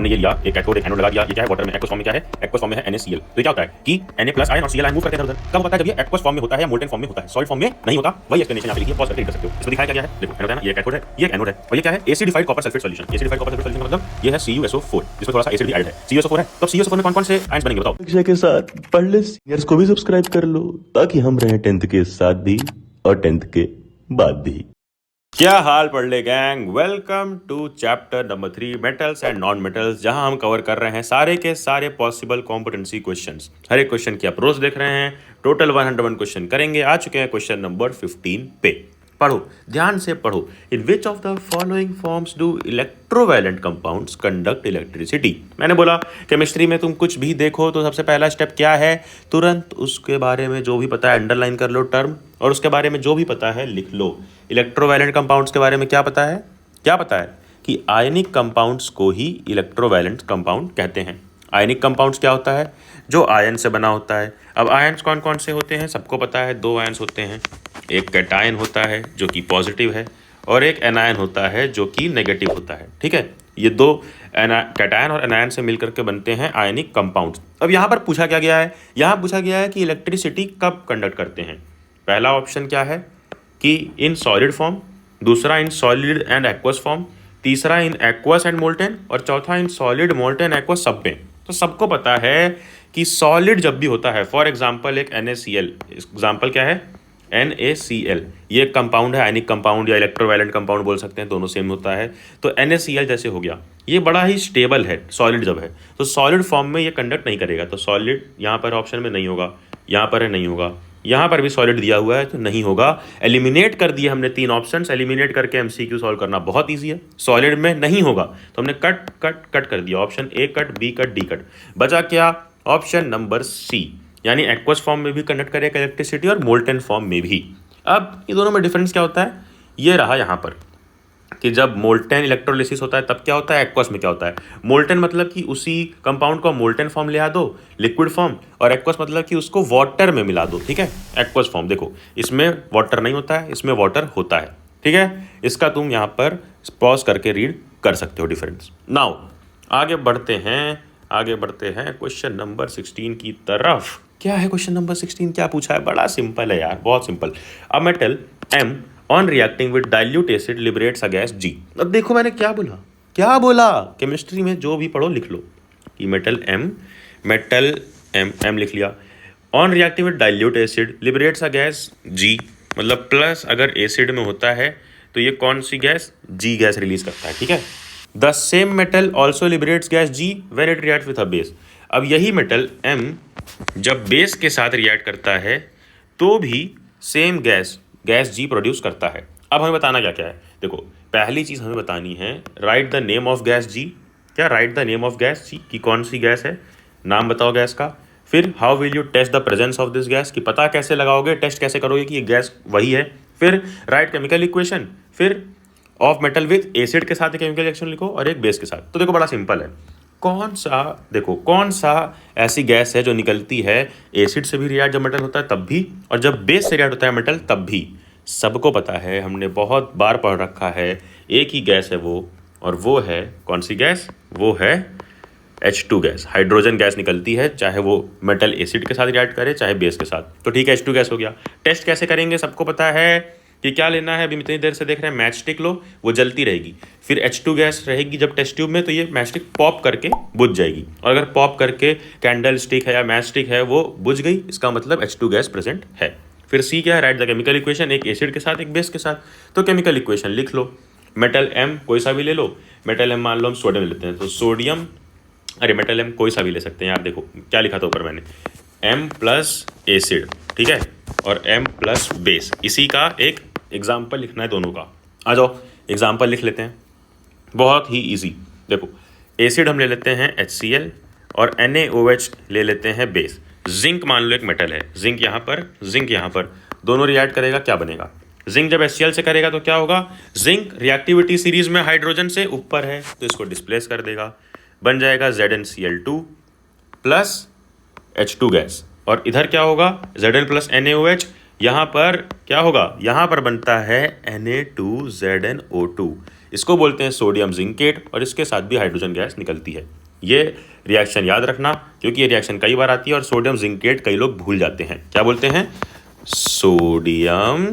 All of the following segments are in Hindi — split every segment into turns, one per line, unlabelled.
हमने ये लिया, एक कैथोड एक एनोड लगा दिया, ये क्या है वाटर में एक्वस फॉर्म में क्या है, एक्वस फॉर्म में है NaCl। तो क्या होता है कि Na प्लस आयन और Cl आयन मूव करते हैं इधर-उधर। कब होता है? जब ये एक्वस फॉर्म में होता है या मोल्टेन फॉर्म में होता है, सॉलिड फॉर्म में नहीं होता। वही एक्सप्लेनेशन यहाँ पे लिखी है, पॉज करके कर सकते हो। इसमें दिखाया क्या है, देखो एनोड है ना, ये कैथोड है, ये एनोड है और ये क्या है, acidified copper sulphate solution. Acidified copper sulphate solution का मतलब ये है CuSO4, जिसमें थोड़ा सा एसिड भी ऐड है। CuSO4 है, तो अब CuSO4 में कौन-कौन से आयन्स बनेंगे बताओ?
शिक्षा के साथ पढ़ ले, सीनियर्स को भी सब्सक्राइब कर लो ताकि हम रहें 10th के साथ भी और 10th के बाद भी।
क्या हाल Padhle gang, welcome to chapter number 3 metals and non metals, जहां हम कवर कर रहे हैं सारे के सारे पॉसिबल कॉम्पिटेंसी क्वेश्चंस। हर एक क्वेश्चन की अप्रोच देख रहे हैं। टोटल 101 क्वेश्चन करेंगे। आ चुके हैं क्वेश्चन नंबर 15 पे। पढ़ो, ध्यान से पढ़ो। In which of the following forms do electrovalent compounds conduct electricity. मैंने बोला केमिस्ट्री में तुम कुछ भी देखो तो सबसे पहला स्टेप क्या है, तुरंत उसके बारे में जो भी पता है अंडरलाइन कर लो टर्म, और उसके बारे में जो भी पता है लिख लो। इलेक्ट्रोवैलेंट कंपाउंड्स के बारे में क्या पता है? क्या पता है कि आयनिक कंपाउंड्स को ही इलेक्ट्रोवैलेंट कंपाउंड कहते हैं। आयनिक कंपाउंड्स क्या होता है? जो आयन से बना होता है। अब आयन्स कौन कौन से होते हैं सबको पता है, दो आयन्स होते हैं। एक कैटायन होता है जो कि पॉजिटिव है, और एक एनायन होता है जो कि नेगेटिव होता है। ठीक है, ये दो कैटायन और एनायन से मिलकर के बनते हैं आयनिक कंपाउंड्स। अब यहाँ पर पूछा क्या गया है, यहाँ पूछा गया है कि इलेक्ट्रिसिटी कब कंडक्ट करते हैं। पहला ऑप्शन क्या है कि इन सॉलिड फॉर्म, दूसरा in solid and aqueous form, तीसरा इन एक्वस एंड मोल्टेन, और चौथा इन सॉलिड मोल्टेन एक्वस सब में। तो सबको पता है कि सॉलिड जब भी होता है, फॉर एग्जांपल एक NaCl, एग्जांपल क्या है NaCl, ये एक कंपाउंड है, आयनिक कंपाउंड या इलेक्ट्रोवैलेंट कंपाउंड बोल सकते हैं, दोनों सेम होता है। तो NaCl जैसे हो गया, ये बड़ा ही स्टेबल है सॉलिड जब है, तो सॉलिड फॉर्म में ये कंडक्ट नहीं करेगा। तो सॉलिड यहाँ पर ऑप्शन में नहीं होगा, यहाँ पर है नहीं होगा, यहाँ पर भी सॉलिड दिया हुआ है तो नहीं होगा। एलिमिनेट कर दिए हमने तीन ऑप्शंस। एलिमिनेट करके MCQ सॉल्व करना बहुत ईजी है। सॉलिड में नहीं होगा तो हमने कट कट कट कर दिया। Option A cut, B cut, D cut. बचा क्या? ऑप्शन नंबर C, यानी एक्वस फॉर्म में भी कंडक्ट करेगा इलेक्ट्रिसिटी और मोल्टेन फॉर्म में भी। अब ये दोनों में डिफरेंस क्या होता है, ये रहा यहाँ पर कि जब मोल्टेन इलेक्ट्रोलिसिस होता है तब क्या होता है, एक्वस में क्या होता है। मोल्टेन मतलब कि उसी कंपाउंड को मोल्टेन फॉर्म ले आ दो, लिक्विड फॉर्म, और एक्वस मतलब कि उसको वाटर में मिला दो। ठीक है, एक्वस फॉर्म देखो, इसमें वाटर नहीं होता है, इसमें वाटर होता है। ठीक है, इसका तुम यहाँ पर पॉज करके रीड कर सकते हो डिफरेंस। नाउ आगे बढ़ते हैं क्वेश्चन नंबर 16 की तरफ। क्या है क्वेश्चन नंबर 16, क्या पूछा है? बड़ा सिंपल है यार, बहुत simple. A metal M on reacting with dilute acid liberates a gas G। अब देखो मैंने क्या बोला, केमिस्ट्री में जो भी पढ़ो लिख लो कि मेटल M लिख लिया, on reacting with dilute acid liberates a gas G, मतलब प्लस अगर एसिड में होता है तो ये कौन सी गैस? G गैस रिलीज करता है। ठीक है, the same metal also liberates gas G when it reacts with a base. अब यही मेटल M जब बेस के साथ रिएक्ट करता है तो भी सेम गैस G प्रोड्यूस करता है। अब हमें बताना क्या क्या है, देखो पहली चीज़ हमें बतानी है, right the name of gas G। क्या right the name of gas G कि कौन सी गैस है, नाम बताओ गैस का। फिर how will you test the presence of this gas, कि पता कैसे लगाओगे, टेस्ट कैसे करोगे कि ये गैस वही है। फिर राइट केमिकल इक्वेशन, फिर ऑफ मेटल विथ एसिड के साथ केमिकल रिएक्शन लिखो और एक बेस के साथ। तो देखो बड़ा सिंपल है, कौन सा ऐसी गैस है जो निकलती है एसिड से भी रिएक्ट जब मेटल होता है तब भी, और जब बेस से रिएक्ट होता है मेटल तब भी। सबको पता है, हमने बहुत बार पढ़ रखा है, एक ही गैस है वो, और वो है कौन सी गैस? वो है H2 गैस। हाइड्रोजन गैस निकलती है, चाहे वो मेटल एसिड के साथ रिएक्ट करे चाहे बेस के साथ। तो ठीक है, H2 गैस हो गया। टेस्ट कैसे करेंगे सबको पता है कि क्या लेना है, अभी इतनी देर से देख रहे हैं, मैच स्टिक लो, वो जलती रहेगी। फिर H2 गैस रहेगी जब टेस्ट ट्यूब में, तो ये मैच स्टिक पॉप करके बुझ जाएगी, और अगर पॉप करके कैंडल स्टिक है या मैच स्टिक है वो बुझ गई, इसका मतलब H2 गैस प्रेजेंट है। फिर C क्या है, राइट द केमिकल इक्वेशन, एक एसिड के साथ एक बेस के साथ। तो केमिकल इक्वेशन लिख लो, मेटल M कोई सा भी ले लो, मेटल M मान लो हम सोडियम ले लेते हैं, तो सोडियम, अरे मेटल M कोई सा भी ले सकते हैं यार, देखो क्या लिखा था ऊपर मैंने, M प्लस एसिड, ठीक है, और M प्लस बेस। इसी का एक एग्जाम्पल लिखना है दोनों का। आ जाओ एग्जाम्पल लिख लेते हैं, बहुत ही इजी। देखो एसिड हम ले लेते हैं HCl, और NaOH ले लेते हैं बेस। जिंक मान लो एक मेटल है, जिंक यहाँ पर, दोनों रिएक्ट करेगा, क्या बनेगा? जिंक जब HCl से करेगा तो क्या होगा? जिंक रिएक्टिविटी सीरीज में हाइड्रोजन से ऊपर है तो इसको डिस्प्लेस कर देगा, बन जाएगा ZnCl2 प्लस H2 गैस। और इधर क्या होगा? Zn प्लस NaOH, यहाँ पर क्या होगा? यहाँ पर बनता है Na2ZnO2। इसको बोलते हैं सोडियम जिंकेट और इसके साथ भी हाइड्रोजन गैस निकलती है। ये रिएक्शन याद रखना क्योंकि ये रिएक्शन कई बार आती है और सोडियम जिंकेट कई लोग भूल जाते हैं। क्या बोलते हैं? Sodium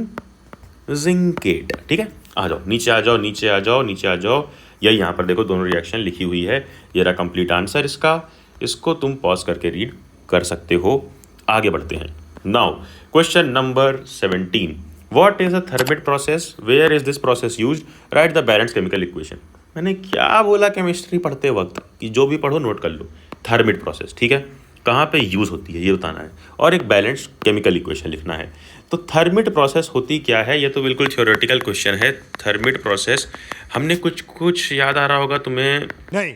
zincate. ठीक है, आ जाओ नीचे, आ जाओ नीचे, आ जाओ नीचे, आ जाओ। यही यहाँ पर देखो दोनों रिएक्शन लिखी हुई है। ये रहा कंप्लीट आंसर इसका, इसको तुम पॉज करके रीड कर सकते हो। आगे बढ़ते हैं। Now question number 17, what is a thermite process, where is this process used, write the balance chemical equation. मैंने क्या बोला केमिस्ट्री पढ़ते वक्त कि जो भी पढ़ो नोट कर लो। थर्मिट प्रोसेस, ठीक है, कहाँ पे यूज़ होती है ये बताना है और एक बैलेंस केमिकल इक्वेशन लिखना है। तो थर्मिट प्रोसेस होती क्या है? ये तो बिल्कुल थ्योरेटिकल क्वेश्चन है। थर्मिट प्रोसेस हमने कुछ याद आ रहा होगा तुम्हें,
नहीं।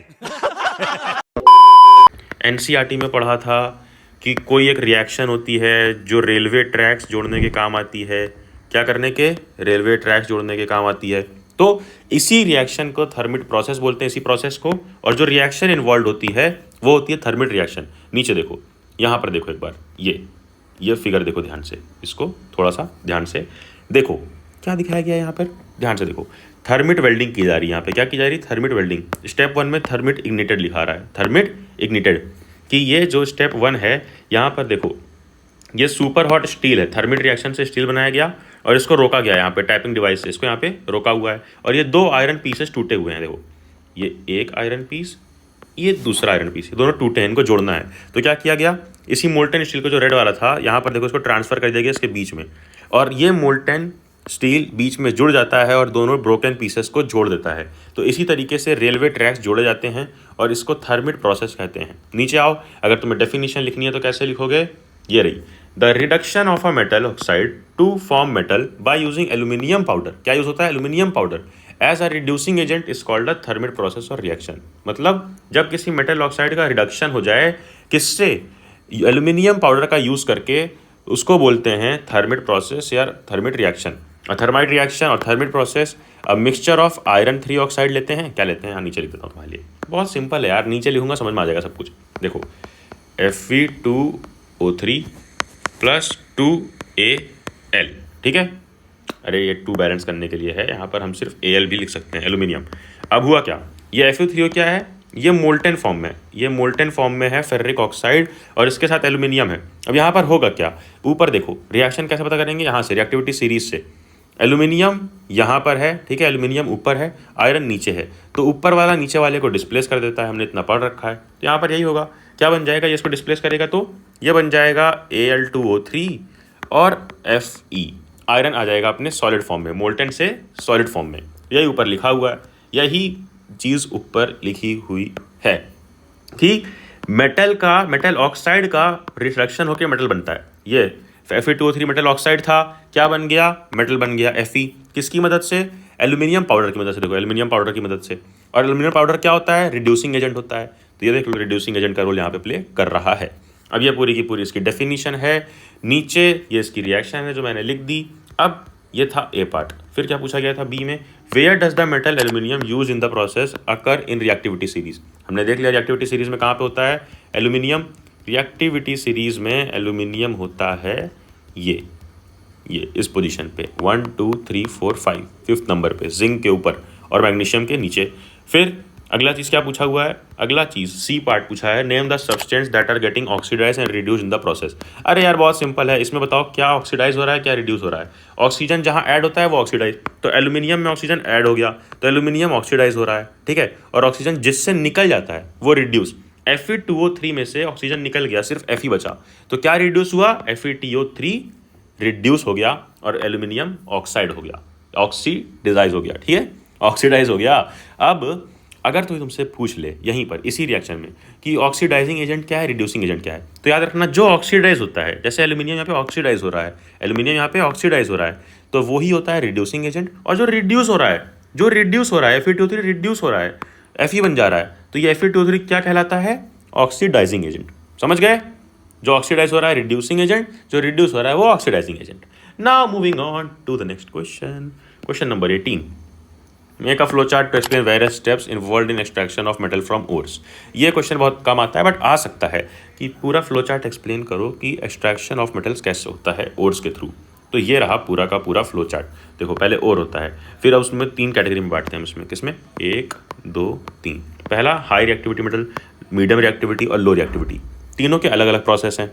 एनसीईआरटी में पढ़ा था कि कोई एक रिएक्शन होती है जो रेलवे ट्रैक्स जोड़ने के काम आती है। क्या करने के? रेलवे ट्रैक्स जोड़ने के काम आती है। तो इसी रिएक्शन को थर्मिट प्रोसेस बोलते हैं, इसी प्रोसेस को। और जो रिएक्शन इन्वॉल्व होती है वो होती है थर्मिट रिएक्शन। नीचे देखो, यहाँ पर देखो एक बार, ये फिगर देखो ध्यान से, इसको थोड़ा सा ध्यान से देखो क्या दिखाया गया है यहाँ पर, ध्यान से देखो। थर्मिट वेल्डिंग की जा रही है यहाँ पे। क्या की जा रही है? Thermite welding. स्टेप 1 में थर्मिट इग्निटेड लिखा रहा है, थर्मिट इग्निटेड, कि ये जो स्टेप 1 है यहाँ पर देखो, ये सुपर हॉट स्टील है, थर्मिट रिएक्शन से स्टील बनाया गया और इसको रोका गया यहाँ पे टैपिंग डिवाइस से, इसको यहाँ पे रोका हुआ है और ये 2 आयरन पीसेस टूटे हुए हैं। देखो ये एक आयरन पीस, ये दूसरा आयरन पीस, ये दोनों टूटे हैं, इनको जोड़ना है। तो क्या किया गया, इसी मोल्टन स्टील को जो रेड वाला था यहाँ पर देखो, इसको ट्रांसफर कर दिया गया इसके बीच में और ये मोल्टन स्टील बीच में जुड़ जाता है और दोनों ब्रोकन पीसेस को जोड़ देता है। तो इसी तरीके से रेलवे ट्रैक्स जोड़े जाते हैं और इसको थर्मिट प्रोसेस कहते हैं। नीचे आओ, अगर तुम्हें डेफिनेशन लिखनी है तो कैसे लिखोगे? ये रही, the reduction of a metal oxide to form metal by using aluminium powder. क्या यूज होता है? Aluminium powder as a reducing agent is called a thermite process और रिएक्शन। मतलब जब किसी मेटल ऑक्साइड का रिडक्शन हो जाए, किससे? एल्यूमिनियम पाउडर का यूज करके, उसको बोलते हैं थर्मिट प्रोसेस या थर्मिट रिएक्शन। थर्माइट रिएक्शन और थर्मिट प्रोसेस, अब मिक्सचर ऑफ आयरन 3 ऑक्साइड लेते हैं। क्या लेते हैं? हाँ, नीचे लिख देता हूँ तुम्हारे लिए, बहुत सिंपल है यार, नीचे लिखूंगा समझ में आ जाएगा सब कुछ। देखो Fe2O3 प्लस 2Al, ठीक है। अरे ये 2 बैलेंस करने के लिए है, यहाँ पर हम सिर्फ Al भी लिख सकते हैं, एल्यूमिनियम। अब हुआ क्या, ये Fe3O क्या है? ये मोल्टन फॉर्म में, ये मोल्टन फॉर्म में है फेरिक ऑक्साइड और इसके साथ एल्यूमिनियम है। अब यहाँ पर होगा क्या, ऊपर देखो रिएक्शन कैसे पता करेंगे, यहाँ से रिएक्टिविटी सीरीज से। एल्यूमिनियम यहाँ पर है, ठीक है, एल्यूमिनियम ऊपर है, आयरन नीचे है, तो ऊपर वाला नीचे वाले को डिस्प्लेस कर देता है, हमने इतना पढ़ रखा है। तो यहाँ पर यही होगा, क्या बन जाएगा, ये इसको डिस्प्लेस करेगा तो ये बन जाएगा Al2O3 और Fe, आयरन आ जाएगा अपने सॉलिड फॉर्म में, मोल्टन से सॉलिड फॉर्म में। यही ऊपर लिखा हुआ है, यही चीज़ ऊपर लिखी हुई है कि मेटल ऑक्साइड का रिडक्शन होकर मेटल बनता है। ये Fe2O3 मेटल ऑक्साइड था, क्या बन गया? मेटल बन गया Fe। किसकी मदद से? एल्यूमिनियम पाउडर की मदद से। देखो एल्यूमिनियम पाउडर की मदद से, और एल्यूमिनियम पाउडर क्या होता है? रिड्यूसिंग एजेंट होता है। तो ये देख लो, रिड्यूसिंग एजेंट का रोल यहाँ पे प्ले कर रहा है। अब ये पूरी की पूरी इसकी डेफिनेशन है, नीचे ये इसकी रिएक्शन है जो मैंने लिख दी। अब ये था ए पार्ट, फिर क्या पूछा गया था बी में, where does the metal aluminium use in the process occur in reactivity series. हमने देख लिया रिएक्टिविटी सीरीज में कहाँ पे होता है एल्यूमिनियम, रिएक्टिविटी सीरीज में एल्यूमिनियम होता है ये इस पोजीशन पे 1 2 3 4 5 5th नंबर पे, जिंक के ऊपर और मैग्नीशियम के नीचे। फिर अगला चीज़ क्या पूछा हुआ है, अगला चीज़ सी पार्ट पूछा है, name the substance that are getting oxidise and reduce in the process. अरे यार बहुत सिंपल है, इसमें बताओ क्या ऑक्सीडाइज हो रहा है, क्या रिड्यूस हो रहा है। ऑक्सीजन जहाँ ऐड होता है वो ऑक्सीडाइज, तो एल्यूमिनियम में ऑक्सीजन ऐड हो गया तो एल्यूमिनियम ऑक्सीडाइज हो रहा है, ठीक है। और ऑक्सीजन जिससे निकल जाता है वो रिड्यूस। Fe2O3 में से ऑक्सीजन निकल गया, सिर्फ Fe बचा, तो क्या रिड्यूस हुआ, FeTO3 रिड्यूस हो गया और एल्यूमिनियम ऑक्साइड हो गया, ऑक्सीडाइज हो गया, ठीक है, ऑक्सीडाइज हो गया। अब अगर कोई तुमसे पूछ ले यहीं पर इसी रिएक्शन में कि ऑक्सीडाइजिंग एजेंट क्या है, रिड्यूसिंग एजेंट क्या है, तो याद रखना जो ऑक्सीडाइज होता है, जैसे एल्यूमिनियम यहाँ पे ऑक्सीडाइज हो रहा है, एल्यूमिनियम यहाँ पे ऑक्सीडाइज हो रहा है, तो वही होता है रिड्यूसिंग एजेंट। और जो रिड्यूस हो रहा है Fe2O3 रिड्यूस हो रहा है, Fe बन जा रहा है, तो ये Fe2O3 क्या कहलाता है, ऑक्सीडाइजिंग एजेंट। समझ गए, जो ऑक्सीडाइज हो रहा है रिड्यूसिंग एजेंट, जो रिड्यूस हो रहा है वो oxidising agent. Now moving on to the next question, question number 18, make a flow chart to explain various steps involved in extraction of metal from ores. ये क्वेश्चन बहुत कम आता है बट आ सकता है कि पूरा फ्लो चार्ट एक्सप्लेन करो कि एक्सट्रैक्शन ऑफ मेटल्स कैसे होता है ओर्स के थ्रू। तो ये रहा पूरा का पूरा फ्लो चार्ट। देखो पहले और होता है, फिर अब उसमें 3 कैटेगरी में बांटते हैं हम इसमें, किसमें 1 2 3। पहला high reactivity metal, medium reactivity और लो रिएक्टिविटी, तीनों के अलग अलग प्रोसेस हैं।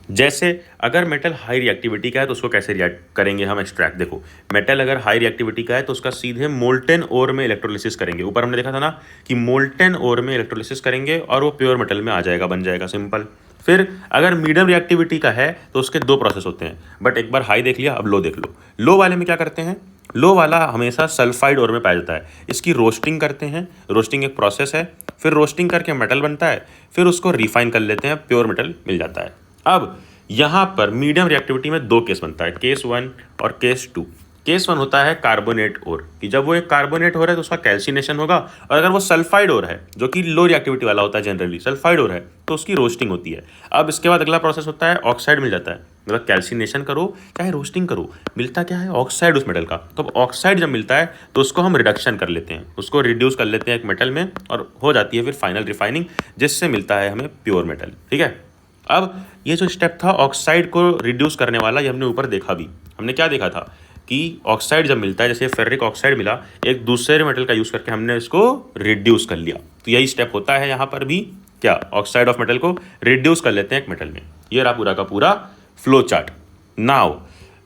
जैसे अगर मेटल हाई रिएक्टिविटी का है तो उसको कैसे रिएक्ट करेंगे हम एक्सट्रैक्ट। देखो मेटल अगर हाई रिएक्टिविटी का है तो उसका सीधे मोल्टेन ओर में इलेक्ट्रोलिसिस करेंगे। ऊपर हमने देखा था ना कि मोल्टेन ओर में इलेक्ट्रोलिसिस करेंगे और वो प्योर मेटल में आ जाएगा, बन जाएगा, सिंपल। फिर अगर मीडियम रिएक्टिविटी का है तो उसके 2 प्रोसेस होते हैं, बट एक बार हाई देख लिया, अब लो देख लो। लो वाले में क्या करते हैं, लो वाला हमेशा सल्फाइड ओर में पाया जाता है। इसकी रोस्टिंग करते हैं, रोस्टिंग एक प्रोसेस है, फिर रोस्टिंग करके मेटल बनता है, फिर उसको रिफाइन कर लेते हैं, प्योर मेटल मिल जाता है। अब यहाँ पर मीडियम रिएक्टिविटी में 2 केस बनता है, केस 1 और केस 2। केस 1 होता है कार्बोनेट ओर, कि जब वो एक कार्बोनेट हो रहा है तो उसका कैल्सिनेशन होगा, और अगर वो सल्फाइड ओर है जो कि लो रिएक्टिविटी वाला होता है, जनरली सल्फाइड ओर है, तो उसकी रोस्टिंग होती है। अब इसके बाद अगला प्रोसेस होता है ऑक्साइड मिल जाता है, मतलब कैल्सिनेशन करो चाहे रोस्टिंग करो, मिलता क्या है, ऑक्साइड उस मेटल का। तो ऑक्साइड जब मिलता है तो उसको हम रिडक्शन कर लेते हैं, उसको रिड्यूस कर लेते हैं एक मेटल में, और हो जाती है फिर फाइनल रिफाइनिंग, जिससे मिलता है हमें प्योर मेटल। ठीक है, अब ये जो स्टेप था ऑक्साइड को रिड्यूस करने वाला, ये हमने ऊपर देखा भी। हमने क्या देखा था कि ऑक्साइड जब मिलता है, जैसे फेरिक ऑक्साइड मिला, एक दूसरे मेटल का यूज़ करके हमने इसको रिड्यूस कर लिया। तो यही स्टेप होता है यहाँ पर भी, क्या, ऑक्साइड ऑफ मेटल को रिड्यूस कर लेते हैं एक मेटल में। ये रहा पूरा का पूरा फ्लो चार्ट। नाउ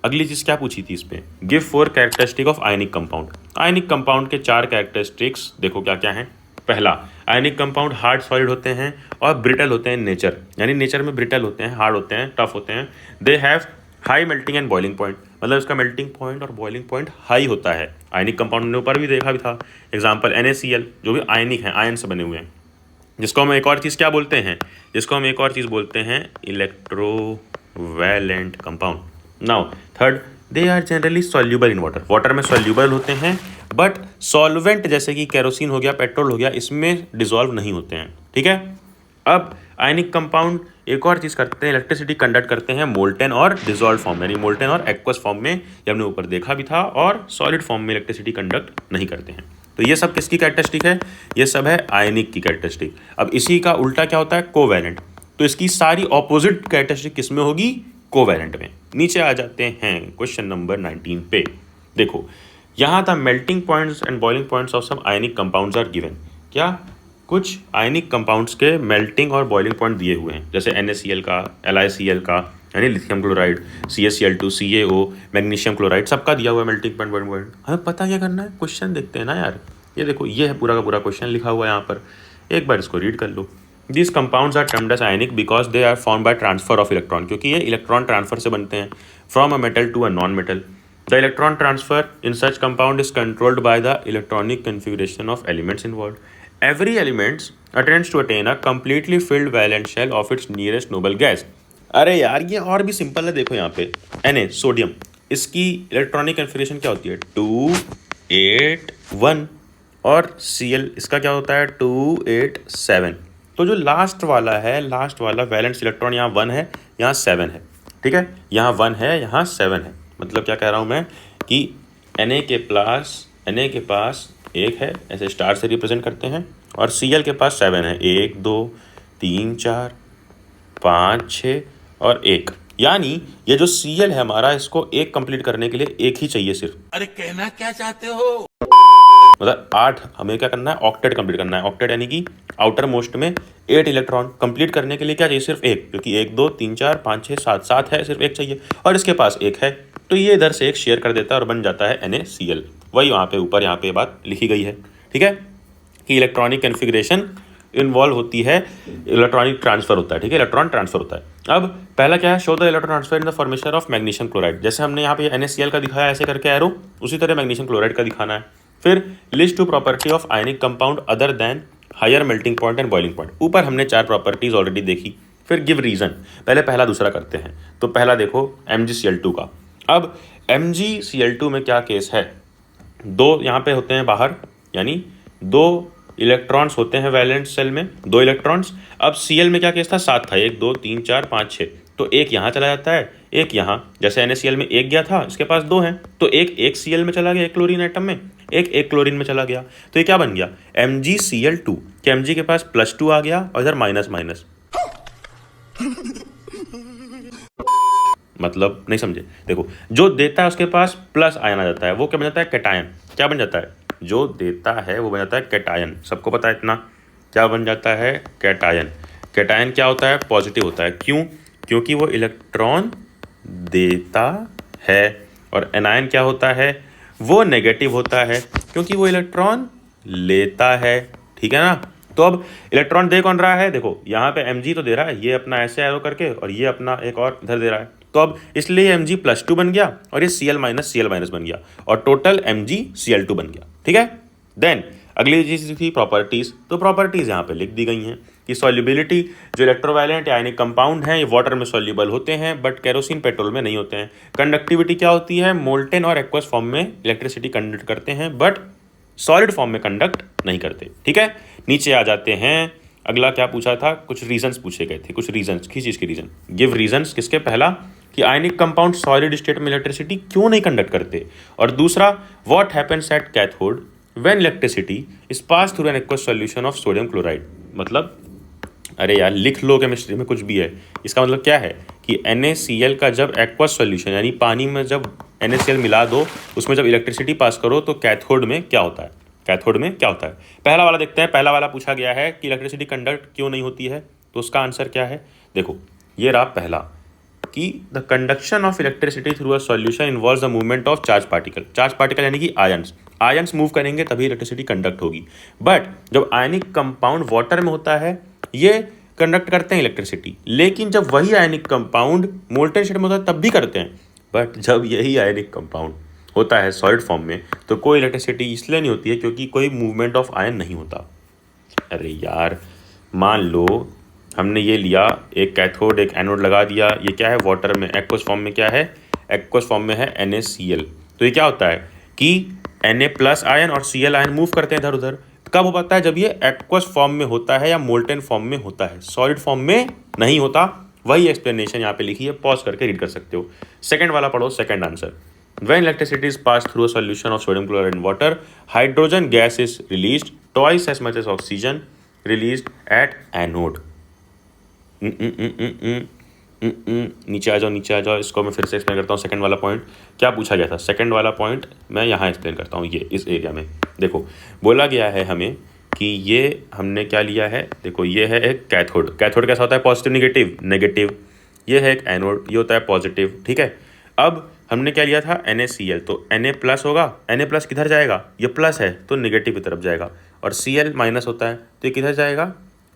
अगली चीज़ क्या पूछी थी इसमें, give 4 characteristic of ionic compound. Ionic compound के 4 कैरेक्टरिस्टिक्स देखो क्या क्या हैं। पहला, आयनिक कंपाउंड हार्ड सॉलिड होते हैं और ब्रिटल होते हैं नेचर, यानी नेचर में ब्रिटल होते हैं, हार्ड होते हैं, टफ होते हैं। They have high melting and boiling point, मतलब इसका मेल्टिंग पॉइंट और बॉइलिंग पॉइंट हाई होता है। आयनिक कंपाउंड ने ऊपर भी देखा भी था, एग्जाम्पल NaCl, जो भी आयनिक हैं, आयन से बने हुए हैं, जिसको हम एक और चीज़ क्या बोलते हैं, जिसको हम एक और चीज़ बोलते हैं electrovalent compound. Now third, they are generally soluble in water, water में सॉल्यूबल होते हैं, बट सॉल्वेंट जैसे कि केरोसिन हो गया, पेट्रोल हो गया, इसमें डिजॉल्व नहीं होते हैं। ठीक है, अब आयनिक कंपाउंड एक और चीज़ करते हैं, इलेक्ट्रिसिटी कंडक्ट करते हैं मोल्टेन और डिजॉल्व फॉर्म, यानी मोल्टेन और एक्वस फॉर्म में, ये हमने ऊपर देखा भी था, और सॉलिड फॉर्म में इलेक्ट्रिसिटी कंडक्ट नहीं करते हैं। तो ये सब किसकी कैरेक्टरिस्टिक है, ये सब है आयनिक की कैरेक्टरिस्टिक। अब इसी का उल्टा क्या होता है, कोवैलेंट, तो इसकी सारी ऑपोजिट कैरेक्टरिस्टिक किस में होगी, कोवैलेंट में। नीचे आ जाते हैं क्वेश्चन नंबर 19 पे। देखो यहाँ था melting points and boiling points of some ionic compounds are given. क्या, कुछ आयनिक कंपाउंड्स के मेल्टिंग और बॉइलिंग पॉइंट दिए हुए हैं, जैसे NaCl का, LiCl का, यानी lithium chloride, CaCl2, CaO, magnesium chloride, सबका दिया हुआ है मेल्टिंग पॉइंट, बॉइलिंग पॉइंट। हमें पता क्या करना है, क्वेश्चन देखते हैं ना यार। ये देखो, ये है पूरा का पूरा क्वेश्चन लिखा हुआ है यहाँ पर, एक बार इसको रीड कर लो। These compounds are termed as ionic because they are formed by transfer of electron, क्योंकि ये इलेक्ट्रॉन ट्रांसफर से बनते हैं, from a metal to a non-metal. The electron transfer in such compound is controlled by the electronic configuration of elements involved. Every element attempts to attain a completely filled valence shell of its nearest noble gas. अरे यार ये और भी सिंपल है, देखो यहाँ पे Na सोडियम, इसकी इलेक्ट्रॉनिक कन्फिगरेशन क्या होती है, 2 8 1, और Cl इसका क्या होता है, 2 8 7। तो जो लास्ट वाला है, लास्ट वाला वैलेंस इलेक्ट्रॉन यहाँ 1 है, यहाँ 7 है। ठीक है, यहाँ 1 है, यहाँ 7 है। मतलब क्या कह रहा हूँ मैं कि Na के पास 1 है, ऐसे स्टार से रिप्रेजेंट करते हैं, और Cl के पास 7 है, 1 2 3 4 5 6 और 1। यानी ये जो Cl है हमारा, इसको 1 कंप्लीट करने के लिए 1 ही चाहिए सिर्फ।
अरे कहना क्या चाहते हो?
मतलब 8 हमें क्या करना है, ऑक्टेट कंप्लीट करना है। ऑक्टेट यानी कि आउटर मोस्ट में 8 इलेक्ट्रॉन कंप्लीट करने के लिए क्या चाहिए, सिर्फ 1, क्योंकि 1 2 3 4 5 6 7 7 है, सिर्फ 1 चाहिए, और इसके पास 1 है, तो ये इधर से 1 शेयर कर देता है और बन जाता है NaCl। वही वहाँ पे ऊपर यहाँ पे बात लिखी गई है। ठीक है, कि इलेक्ट्रॉनिक कन्फिग्रेशन इन्वॉल्व होती है, इलेक्ट्रॉनिक ट्रांसफर होता है। ठीक है, इलेक्ट्रॉन ट्रांसफर होता है। अब पहला क्या है, show the electron transfer in the formation of magnesium chloride. जैसे हमने यहाँ पे NaCl का दिखाया ऐसे करके एरो, उसी तरह मैग्नीशियम क्लोराइड का दिखाना है। फिर list 2 property of ionic compound other than higher melting point and boiling point. ऊपर हमने 4 प्रॉपर्टीज ऑलरेडी देखी। फिर गिव रीजन, पहले पहला दूसरा करते हैं। तो पहला देखो MgCl2 का। अब MgCl2 में क्या केस है, 2 यहाँ पे होते हैं बाहर, यानी 2 इलेक्ट्रॉन्स होते हैं वैलेंस सेल में, 2 इलेक्ट्रॉन्स। अब Cl में क्या केस था, 7 था, 1 2 3 4 5 6, तो 1 यहाँ चला जाता है, 1 यहाँ, जैसे NaCl में 1 गया था, इसके पास 2 हैं, तो 1 Cl में चला गया, 1 क्लोरीन एटम में, 1 क्लोरीन में चला गया, तो ये क्या बन गया, MgCl2, कि Mg के पास +2 आ गया और इधर माइनस माइनस, मतलब नहीं समझे, देखो जो देता है उसके पास प्लस आयन आ जाता है, वो क्या बन जाता है, कैटायन। क्या बन जाता है, जो देता है वो बन जाता है कैटायन, सबको पता है इतना, क्या बन जाता है, कैटायन। कैटायन क्या होता है, पॉजिटिव होता है। क्यों, क्योंकि वो इलेक्ट्रॉन देता है। और एनायन क्या होता है, वो नेगेटिव होता है, क्योंकि वो इलेक्ट्रॉन लेता है। ठीक है ना। तो अब इलेक्ट्रॉन दे कौन रहा है, देखो यहाँ पे Mg तो दे रहा है, ये अपना ऐसे एरो करके, और ये अपना एक और इधर दे रहा है, तो अब इसलिए Mg+2 बन गया और ये Cl- बन गया, और टोटल MgCl2 बन गया। ठीक है। देन अगली चीज़ थी प्रॉपर्टीज़। तो प्रॉपर्टीज़ यहाँ पे लिख दी गई हैं कि सॉल्युबिलिटी, जो इलेक्ट्रोवायलेंट या आयनिक कंपाउंड हैं ये वाटर में सॉल्युबल होते हैं बट केरोसिन पेट्रोल में नहीं होते हैं। कंडक्टिविटी क्या होती है, मोल्टेन और एक्वस फॉर्म में इलेक्ट्रिसिटी कंडक्ट करते हैं बट सॉलिड फॉर्म में कंडक्ट नहीं करते। ठीक है। नीचे आ जाते हैं, अगला क्या पूछा था, कुछ रीजंस पूछे गए थे, कुछ रीजंस, किस चीज़ के रीजन, गिव रीजंस। किसके, पहला कि आयनिक कंपाउंड सॉलिड स्टेट में इलेक्ट्रिसिटी क्यों नहीं कंडक्ट करते, और दूसरा what happens at cathode when electricity is pass through an aqueous solution of sodium chloride. मतलब अरे यार लिख लो, केमिस्ट्री में कुछ भी है। इसका मतलब क्या है कि NaCl का जब एक्वस सॉल्यूशन यानी पानी में जब NaCl मिला दो, उसमें जब इलेक्ट्रिसिटी पास करो तो कैथोड में क्या होता है, कैथोड में क्या होता है। पहला वाला देखते हैं। पहला वाला पूछा गया है कि इलेक्ट्रिसिटी कंडक्ट क्यों नहीं होती है, तो उसका आंसर क्या है, देखो ये रहा पहला, कि the conduction of electricity through a solution involves the movement of charge particle. Charge particle यानी कि आयंस, आयंस मूव करेंगे तभी इलेक्ट्रिसिटी कंडक्ट होगी। बट जब आयनिक कंपाउंड वाटर में होता है ये कंडक्ट करते हैं इलेक्ट्रिसिटी, लेकिन जब वही आयनिक कंपाउंड मोल्टेन स्टेट में होता है तब भी करते हैं। बट जब यही आयनिक कंपाउंड होता है सॉलिड फॉर्म में तो कोई इलेक्ट्रिसिटी इसलिए नहीं होती है क्योंकि कोई मूवमेंट ऑफ आयन नहीं होता। अरे यार मान लो हमने ये लिया, एक कैथोड एक एनोड लगा दिया, ये क्या है, वाटर में, एक्वस फॉर्म में क्या है, एक्वस फॉर्म में है NaCl। तो ये क्या होता है कि Na+ आयन और Cl आयन मूव करते हैं इधर उधर। कब हो पाता है, जब ये एक्वस फॉर्म में होता है या मोल्टेन फॉर्म में होता है, सॉलिड फॉर्म में नहीं होता। वही एक्सप्लेनेशन यहाँ पे लिखी है, पॉज करके रीड कर सकते हो। सेकंड वाला पढ़ो, second answer, when electricity is passed through a solution of sodium chloride in water, hydrogen gas is released twice as much as oxygen released at anode। नीचे आ जाओ, नीचे आ जाओ, इसको मैं फिर से एक्सप्लेन करता हूँ। सेकंड वाला पॉइंट क्या पूछा गया था, सेकंड वाला पॉइंट मैं यहाँ एक्सप्लेन करता हूँ। ये इस एरिया में देखो बोला गया है हमें कि ये हमने क्या लिया है, देखो ये है एक कैथोड। कैथोड कैसा होता है, पॉजिटिव नेगेटिव, नेगेटिव। ये है एक एनोड, ये होता है पॉजिटिव। ठीक है। अब हमने क्या लिया था, NaCl, तो Na+ होगा, Na+ किधर जाएगा, ये प्लस है तो नेगेटिव की तरफ जाएगा, और Cl- होता है तो ये किधर जाएगा,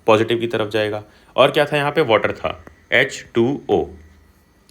पॉजिटिव की तरफ जाएगा। और क्या था यहाँ पे, वाटर था, H2O।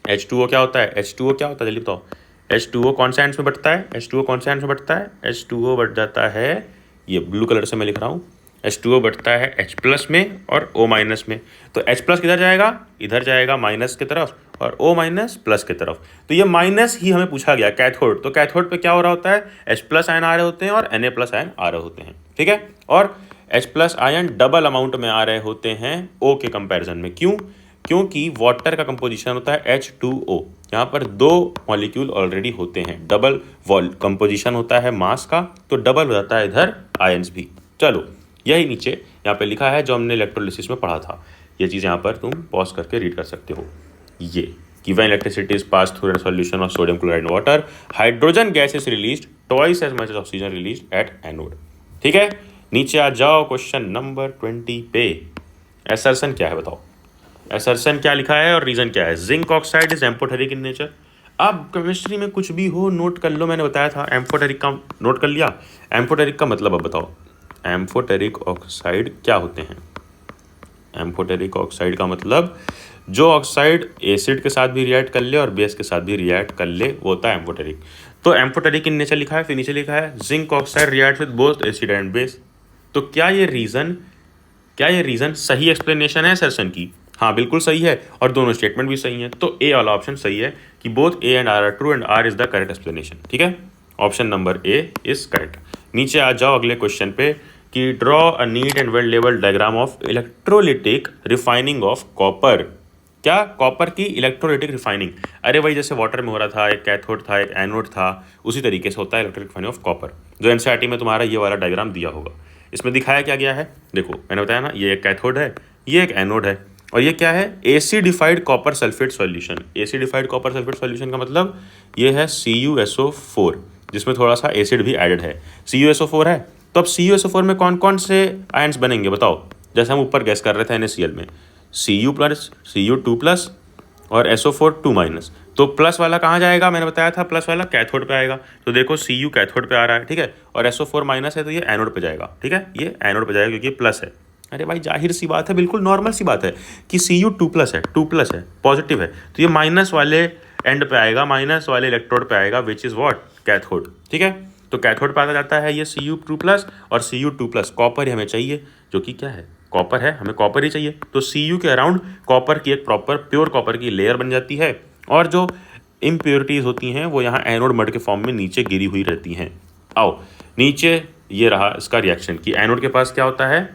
H2O क्या होता है, H2O क्या होता है जल्दी बताओ, H2O कौन से एंड्स में बटता है, H2O कौन से एंड्स में बटता है, H2O बट जाता है, ये ब्लू कलर से मैं लिख रहा हूँ, H2O बटता है H+ में और O- में। तो H+ किधर जाएगा, इधर जाएगा माइनस की तरफ, और O- प्लस की तरफ। तो ये माइनस ही हमें पूछा गया कैथोड, तो कैथोड पे क्या हो रहा होता है, H+ आयन आ रहे होते हैं और Na+ आयन आ रहे होते हैं। ठीक है। और H+ आयन डबल अमाउंट में आ रहे होते हैं O के कंपैरिजन में। क्यों, क्योंकि वाटर का कंपोजिशन होता है H2O, यहाँ पर 2 मॉलिक्यूल ऑलरेडी होते हैं, डबल वॉल कंपोजिशन होता है मास का, तो डबल हो जाता है इधर आयंस भी। चलो यही नीचे यहाँ पे लिखा है जो हमने इलेक्ट्रोलिसिस में पढ़ा था, ये चीज़ यहाँ पर तुम पॉज करके रीड कर सकते हो। ये कि when electricity is pass through a solution of sodium chloride water, hydrogen gas is released twice as much as oxygen released at anode. ठीक है। नीचे आ जाओ क्वेश्चन नंबर 20 पे। एसर्शन क्या है बताओ, एसर्शन क्या लिखा है और रीजन क्या है। Zinc oxide is amphoteric in nature. अब केमिस्ट्री में कुछ भी हो नोट कर लो, मैंने बताया था एम्फोटेरिक का नोट कर लिया। एम्फोटेरिक का मतलब अब बताओ, एम्फोटेरिक ऑक्साइड क्या होते हैं। एम्फोटेरिक ऑक्साइड का मतलब जो ऑक्साइड एसिड के साथ भी रिएक्ट कर ले और बेस के साथ भी रिएक्ट कर ले वो होता है एम्फोटेरिक। तो एम्फोटेरिक इन नेचर लिखा है, फिर नीचे लिखा है zinc oxide react with both acid and base. तो क्या ये रीज़न सही एक्सप्लेनेशन है एसर्शन की, हाँ बिल्कुल सही है, और दोनों स्टेटमेंट भी सही हैं। तो ए वाला ऑप्शन सही है कि both A and R are true and R is the correct explanation. ठीक है, option number A is correct. नीचे आ जाओ अगले क्वेश्चन पे कि draw a neat and well लेवल diagram of electrolytic refining of copper. क्या, कॉपर की इलेक्ट्रोलिटिक रिफाइनिंग। अरे वही जैसे वाटर में हो रहा था, एक कैथोड था एक एनोड था, उसी तरीके से होता है इलेक्ट्रोलिटिक रिफाइनिंग ऑफ कॉपर, जो एनसीईआरटी में तुम्हारा ये वाला डायग्राम दिया होगा। इसमें दिखाया क्या गया है, देखो मैंने बताया ना, ये एक कैथोड है, ये एक एनोड है। और ये क्या है, acidified copper sulphate solution. Acidified copper sulphate solution का मतलब ये है CuSO4, जिसमें थोड़ा सा एसिड भी एडेड है। CuSO4 है, तो अब CuSO4 में कौन कौन से आयन्स बनेंगे बताओ। जैसे हम ऊपर गैस कर रहे थे NaCl में Cu+, Cu2+ और SO4 2-। तो प्लस वाला कहाँ जाएगा, मैंने बताया था प्लस वाला कैथोड पे आएगा। तो देखो Cu कैथोड पे आ रहा है, ठीक है, और SO4- है तो ये एनोड पे जाएगा, ठीक है, ये एनोड पे जाएगा क्योंकि ये प्लस है। अरे भाई जाहिर सी बात है, बिल्कुल नॉर्मल सी बात है कि Cu2+ है, 2+ है, पॉजिटिव है, तो ये माइनस वाले एंड पे आएगा, माइनस वाले इलेक्ट्रोड पे आएगा, विच इज़ व्हाट, कैथोड, ठीक है। तो कैथोड पे आ जाता है ये Cu2+ और Cu2+, कॉपर ही हमें चाहिए, जो कि क्या है, कॉपर है, हमें कॉपर ही चाहिए। तो Cu के अराउंड कॉपर की एक प्रॉपर प्योर कॉपर की लेयर बन जाती है, और जो इम्प्योरिटीज़ होती हैं वो यहाँ एनोड मड के फॉर्म में नीचे गिरी हुई रहती हैं। आओ नीचे ये रहा इसका रिएक्शन कि एनोड के पास क्या होता है,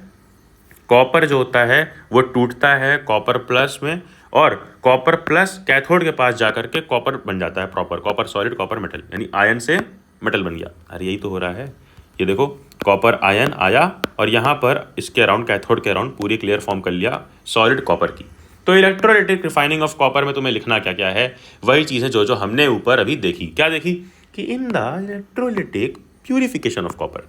कॉपर जो होता है वो टूटता है कॉपर प्लस में, और कॉपर प्लस कैथोड के पास जाकर के कॉपर बन जाता है proper, copper solid copper metal, यानी आयन से मेटल बन गया। अरे यही तो हो रहा है, ये देखो कॉपर आयन आया और यहाँ पर इसके अराउंड, कैथोड के अराउंड पूरी क्लियर फॉर्म कर लिया सॉलिड कॉपर की। तो इलेक्ट्रोलाइटिक रिफाइनिंग ऑफ कॉपर में तुम्हें लिखना क्या क्या है, वही चीज़ें जो जो हमने ऊपर अभी देखी। क्या देखी कि in the electrolytic purification of copper,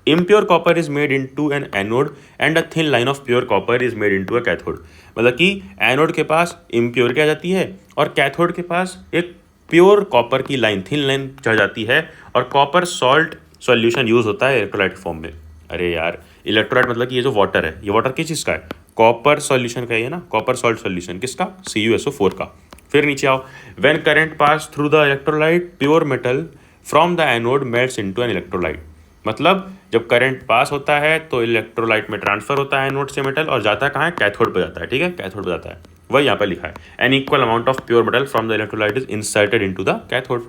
impure copper is made into an anode and a thin line of pure copper is made into a cathode। मतलब कि एनोड के पास impurity आ जाती है और कैथोड के पास एक प्योर कॉपर की लाइन, थिन लाइन चढ़ जाती है, और कॉपर सॉल्ट सॉल्यूशन यूज होता है इलेक्ट्रोलाइट फॉर्म में। अरे यार इलेक्ट्रोलाइट मतलब कि ये जो वाटर है, ये वाटर किस चीज़ का है, कॉपर सॉल्यूशन का ही है ना, कॉपर सॉल्ट सॉल्यूशन किसका, CuSO4 का। फिर नीचे आओ, when current pass through the electrolyte pure metal from the anode melts into an electrolyte. मतलब जब करंट पास होता है तो इलेक्ट्रोलाइट में ट्रांसफर होता है एनोड से मेटल, और जाता है कहाँ है, कैथोड पे जाता है, ठीक है, कैथोड पे जाता है, वही यहाँ पर लिखा है। An equal amount of pure metal from the electrolyte is inserted into the cathode.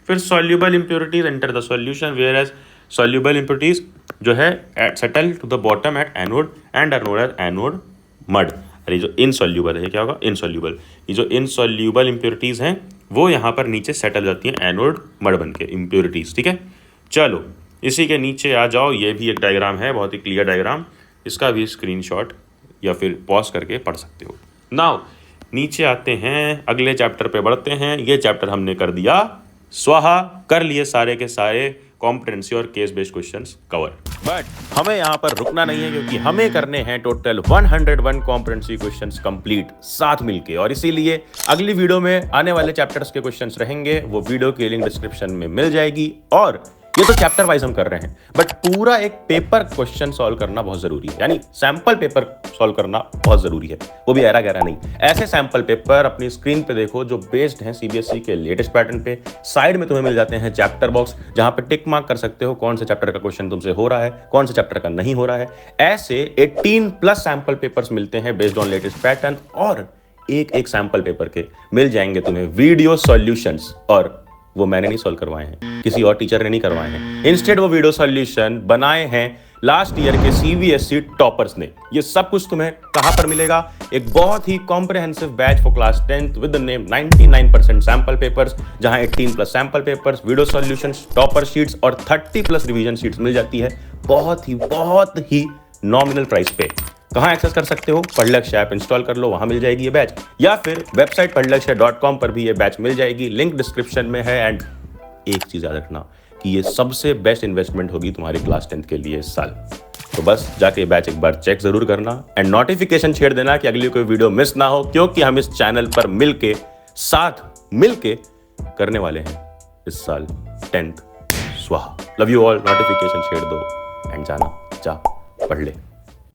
फिर soluble impurities enter the solution, whereas soluble impurities जो है settle to the bottom at anode and are known as anode mud. अरे जो इनसॉल्यूबल है, क्या होगा, इनसॉल्यूबल, ये जो इनसॉल्यूबल इंप्योरिटीज हैं वो यहाँ पर नीचे सेटल जाती हैं एनोड मड बन के, इंप्योरिटीज, ठीक है। चलो इसी के नीचे आ जाओ, ये भी एक डायग्राम है, बहुत ही क्लियर डायग्राम, इसका भी स्क्रीनशॉट या फिर पॉज करके पढ़ सकते हो। नाउ नीचे आते हैं, अगले चैप्टर पे बढ़ते हैं। ये चैप्टर हमने कर दिया स्वाहा, कर लिए सारे के सारे कॉम्पिटेंसी और case based questions cover. But हमें यहाँ पर रुकना नहीं है, क्योंकि हमें करने हैं टोटल 101 कॉम्पिटेंसी क्वेश्चंस कंप्लीट साथ मिलके, और इसीलिए अगली वीडियो में आने वाले चैप्टर्स के क्वेश्चंस रहेंगे, वो वीडियो की लिंक डिस्क्रिप्शन में मिल जाएगी। और ये तो चैप्टर वाइज हम कर रहे हैं, बट पूरा एक पेपर क्वेश्चन सॉल्व करना बहुत जरूरी है, यानी सैंपल पेपर सॉल्व करना बहुत जरूरी है, वो भी ऐरा गहरा नहीं। ऐसे सैंपल पेपर अपनी स्क्रीन पे देखो जो बेस्ड हैं CBSE के लेटेस्ट पैटर्न पे। साइड में तुम्हें मिल जाते हैं चैप्टर बॉक्स, जहां पे टिक मार्क कर सकते हो कौन से चैप्टर का क्वेश्चन तुमसे हो रहा है, कौन से चैप्टर का नहीं हो रहा है। ऐसे 18+ सैंपल पेपर्स मिलते हैं बेस्ड ऑन लेटेस्ट पैटर्न, और एक एक सैंपल पेपर के मिल जाएंगे तुम्हें वीडियो सॉल्यूशंस, और वो मैंने नहीं सॉल्व करवाए हैं, किसी और टीचर ने नहीं करवाए हैं। इंस्टेड वो वीडियो सॉल्यूशन बनाए हैं लास्ट ईयर के CBSE टॉपर्स ने। ये सब कुछ तुम्हें कहां पर मिलेगा, एक बहुत ही comprehensive batch for class 10th with the name 99% sample papers, जहां 18+ sample papers, video solutions, topper sheets और 30+ रिवीजन शीट्स मिल जाती है बहुत ही नॉमिनल प्राइस पे। कहाँ एक्सेस कर सकते हो, पढ़लक्ष्य ऐप इंस्टॉल कर लो, वहां मिल जाएगी ये बैच, या फिर वेबसाइट पढ़लक्ष्य.com पर भी ये बैच मिल जाएगी, लिंक डिस्क्रिप्शन में है। एंड एक चीज याद रखना कि ये सबसे बेस्ट इन्वेस्टमेंट होगी तुम्हारी क्लास 10th के लिए इस साल। तो बस जाके बैच एक बार चेक जरूर करना, एंड नोटिफिकेशन छेड़ देना कि अगली कोई वीडियो मिस ना हो, क्योंकि हम इस चैनल पर साथ मिलके करने वाले हैं इस साल 10th स्वाहा। लव यू ऑल, नोटिफिकेशन छेड़ दो एंड जा पढ़ ले।